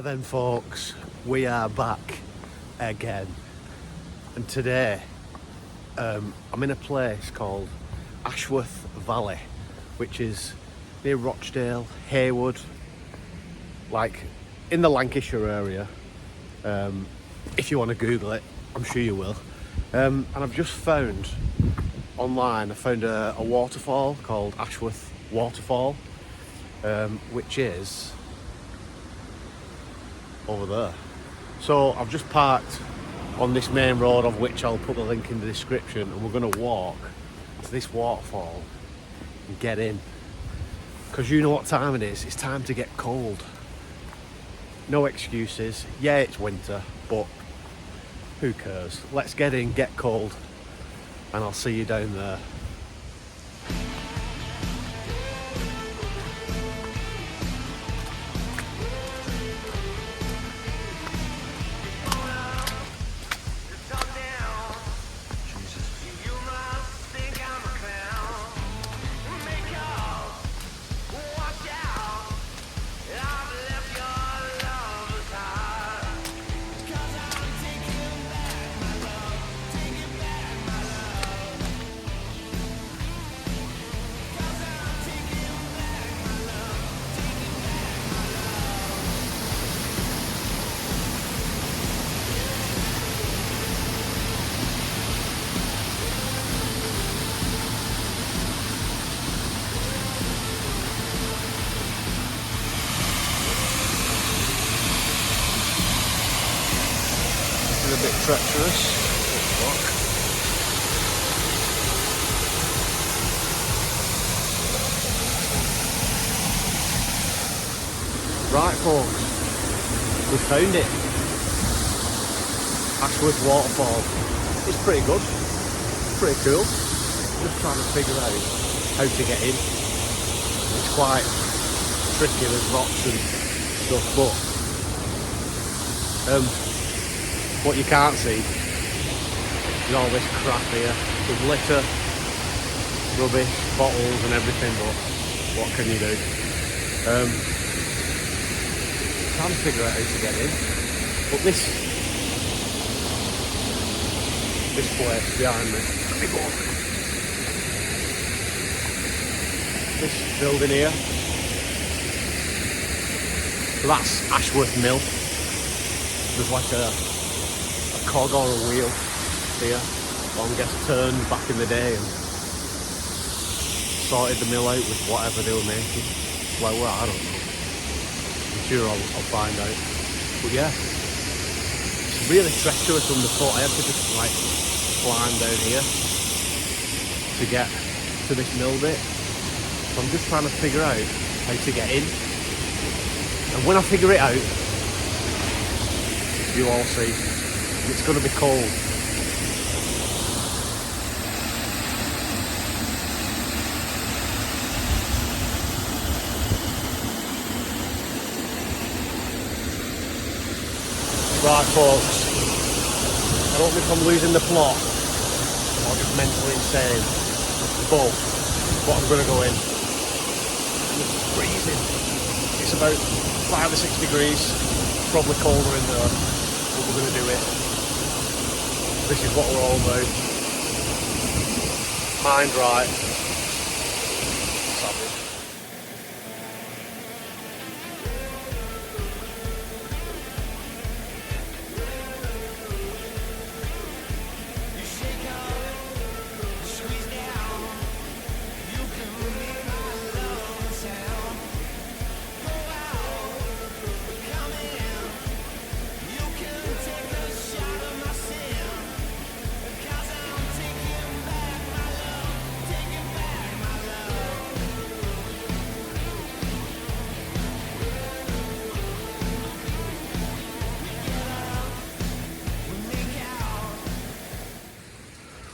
then folks, we are back again, and today I'm in a place called Ashworth Valley, which is near Rochdale, Heywood, like in the Lancashire area. If you want to Google it, I'm sure you will. And I've just found online, I found a waterfall called Ashworth Waterfall, which is over there. So I've just parked on this main road, of which I'll put the link in the description, and we're going to walk to this waterfall and get in, because you know what time it is. It's time to get cold. No excuses. Yeah, it's winter, but who cares? Let's get in, get cold, and I'll see you down there. A bit treacherous. Right folks, we found it. Ashworth Waterfall. It's pretty good. Pretty cool. Just trying to figure out how to get in. It's quite tricky, there's rocks and stuff, but what you can't see is all this crap here. There's litter, rubbish, bottles and everything, but what can you do? Trying to figure out how to get in. But this place behind me, let me go. This building here, so that's Ashworth Mill. There's like a cog or a wheel here, one gets turned back in the day and sorted the mill out with whatever they were making. Well, I don't know. I'm sure I'll find out. But yeah, it's really treacherous underfoot. I have to just like climb down here to get to this mill bit. So I'm just trying to figure out how to get in. And when I figure it out, you'll all see. It's going to be cold. Right folks, I don't think I'm losing the plot or just mentally insane, but I'm going to go in. It's freezing. It's about 5 or 6 degrees, probably colder in there, but we're going to do it. This is what we're all about. Mind right. Savage.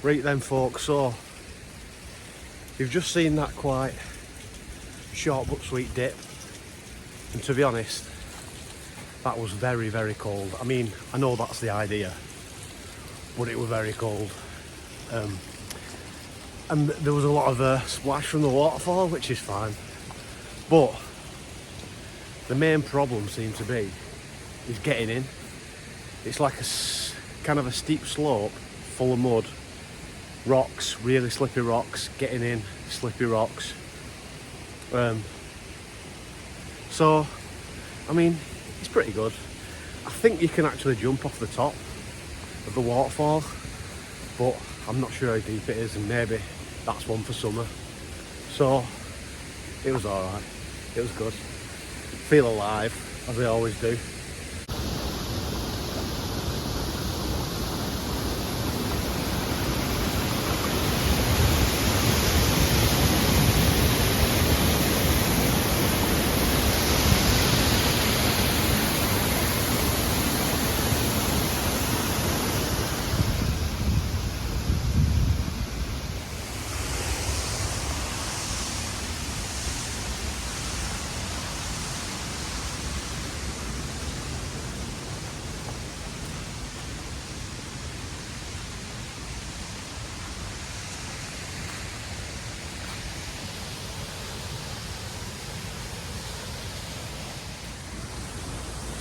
Right then folks, so you've just seen that quite short but sweet dip, and to be honest, that was very, very cold. I mean, I know that's the idea, but it was very cold. And there was a lot of splash from the waterfall, which is fine. But the main problem seemed to be is getting in. It's like kind of a steep slope full of mud, rocks, really slippy rocks, getting in, slippy rocks. So, I mean, it's pretty good. I think you can actually jump off the top of the waterfall, but I'm not sure how deep it is, and maybe that's one for summer. So, it was alright. It was good. Feel alive, as I always do.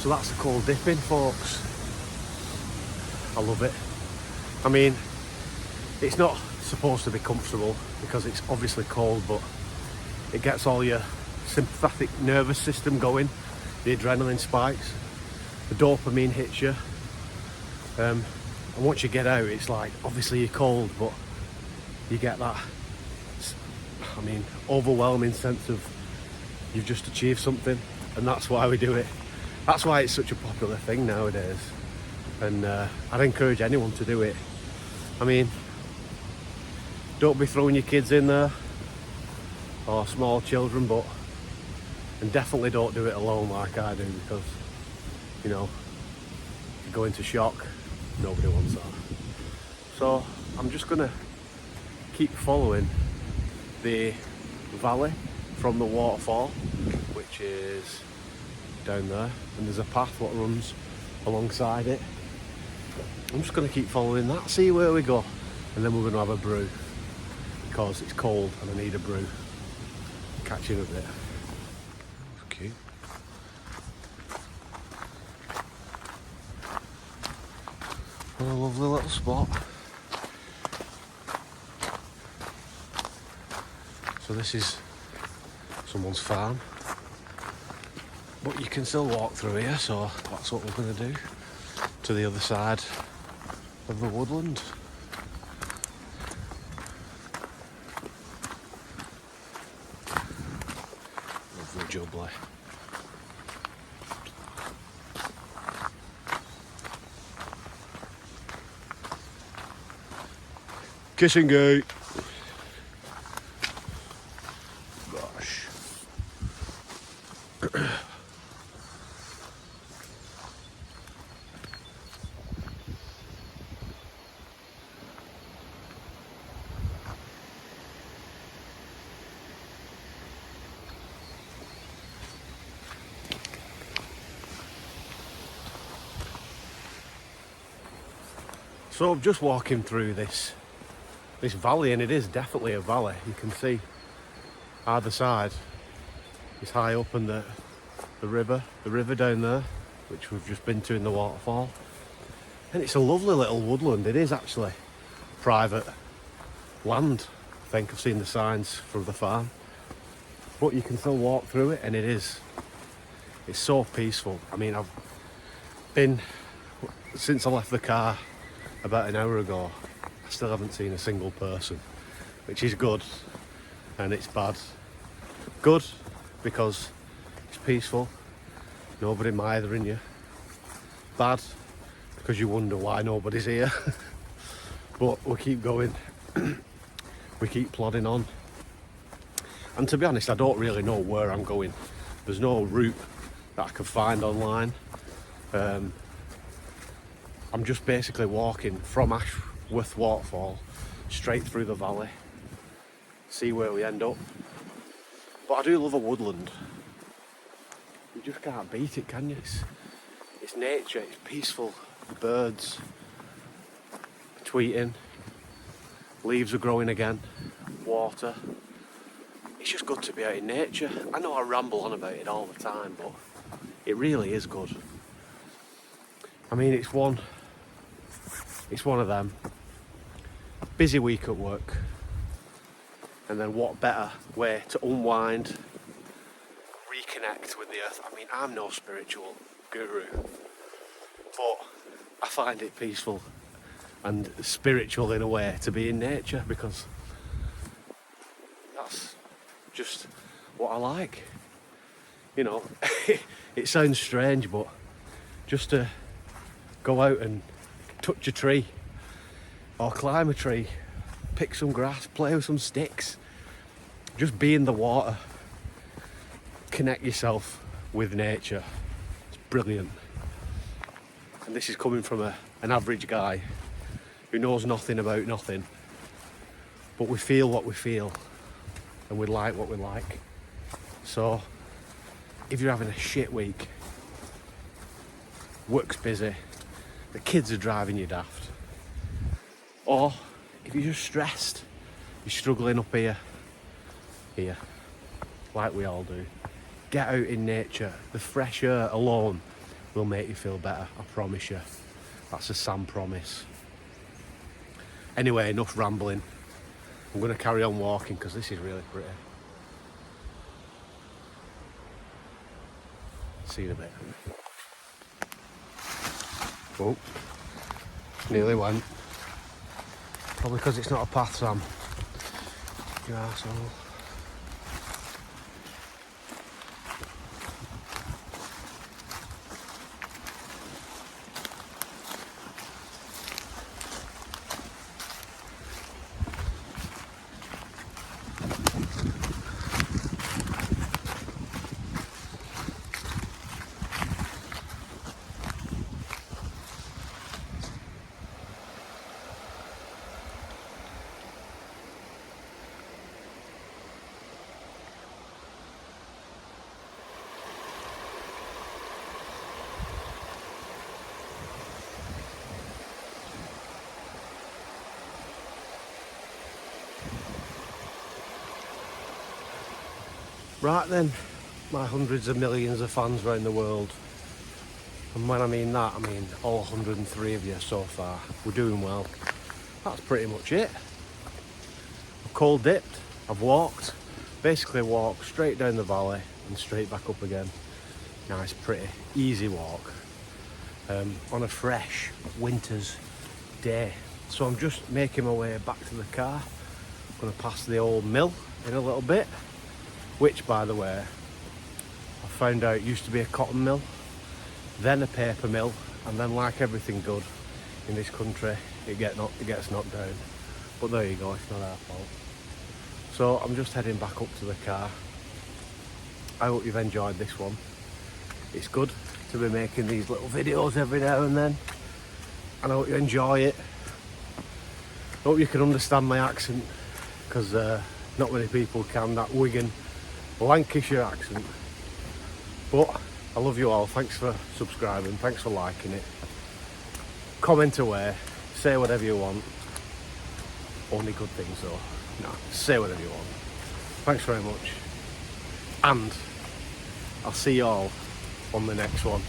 So that's the cold dipping, folks. I love it. I mean, it's not supposed to be comfortable because it's obviously cold, but it gets all your sympathetic nervous system going, the adrenaline spikes, the dopamine hits you. And once you get out, it's like, obviously you're cold, but you get that, I mean, overwhelming sense of you've just achieved something, and that's why we do it. That's why it's such a popular thing nowadays, and I'd encourage anyone to do it. I mean, don't be throwing your kids in there, or small children, and definitely don't do it alone like I do, because, you know, you go into shock, nobody wants that. So I'm just gonna keep following the valley from the waterfall, which is down there, and there's a path that runs alongside it. I'm just going to keep following that, see where we go, and then we're going to have a brew because it's cold and I need a brew. Catch you in a bit. Cute. What a lovely little spot. So this is someone's farm, but you can still walk through here, so that's what we're going to do, to the other side of the woodland. Lovely jubbly. Kissing gate. Gosh. So I'm just walking through this valley, and it is definitely a valley. You can see either side is high up, and the river down there, which we've just been to in the waterfall. And it's a lovely little woodland. It is actually private land. I think I've seen the signs from the farm, but you can still walk through it, and it's so peaceful. I mean, I've been, since I left the car about an hour ago, I still haven't seen a single person, which is good, and it's bad. Good because it's peaceful, nobody mithering you. Bad because you wonder why nobody's here. But we keep going, we keep plodding on. And to be honest, I don't really know where I'm going. There's no route that I can find online. I'm just basically walking from Ashworth Waterfall straight through the valley, see where we end up. But I do love a woodland. You just can't beat it, can you? It's nature, it's peaceful. Birds tweeting, leaves are growing again, water. It's just good to be out in nature. I know I ramble on about it all the time, but it really is good. I mean, it's one of them. Busy week at work. And then what better way to unwind, reconnect with the earth. I mean, I'm no spiritual guru, but I find it peaceful and spiritual in a way to be in nature, because that's just what I like. You know, it sounds strange, but just to go out and touch a tree or climb a tree, pick some grass, play with some sticks, just be in the water, connect yourself with nature. It's brilliant. And this is coming from an average guy who knows nothing about nothing, but we feel what we feel and we like what we like. So if you're having a shit week, work's busy, the kids are driving you daft, or if you're just stressed, you're struggling up here, like we all do, get out in nature. The fresh air alone will make you feel better, I promise you. That's a Sam promise. Anyway, enough rambling. I'm going to carry on walking because this is really pretty. See you in a bit. Oh, nearly went. Probably because it's not a path, Sam. You arsehole. Right then, my hundreds of millions of fans around the world. And when I mean that, I mean all 103 of you so far. We're doing well. That's pretty much it. I've cold dipped, I've walked, basically walked straight down the valley and straight back up again. Nice, pretty, easy walk on a fresh winter's day. So I'm just making my way back to the car. I'm going to pass the old mill in a little bit, which, by the way, I found out used to be a cotton mill, then a paper mill, and then, like everything good in this country, it gets knocked down. But there you go, it's not our fault. So I'm just heading back up to the car. I hope you've enjoyed this one. It's good to be making these little videos every now and then, and I hope you enjoy it. I hope you can understand my accent, because not many people can, that Wigan Lancashire accent. But I love you all. Thanks for subscribing, thanks for liking it. Comment away, say whatever you want. Only good things though. No, say whatever you want. Thanks very much, and I'll see you all on the next one.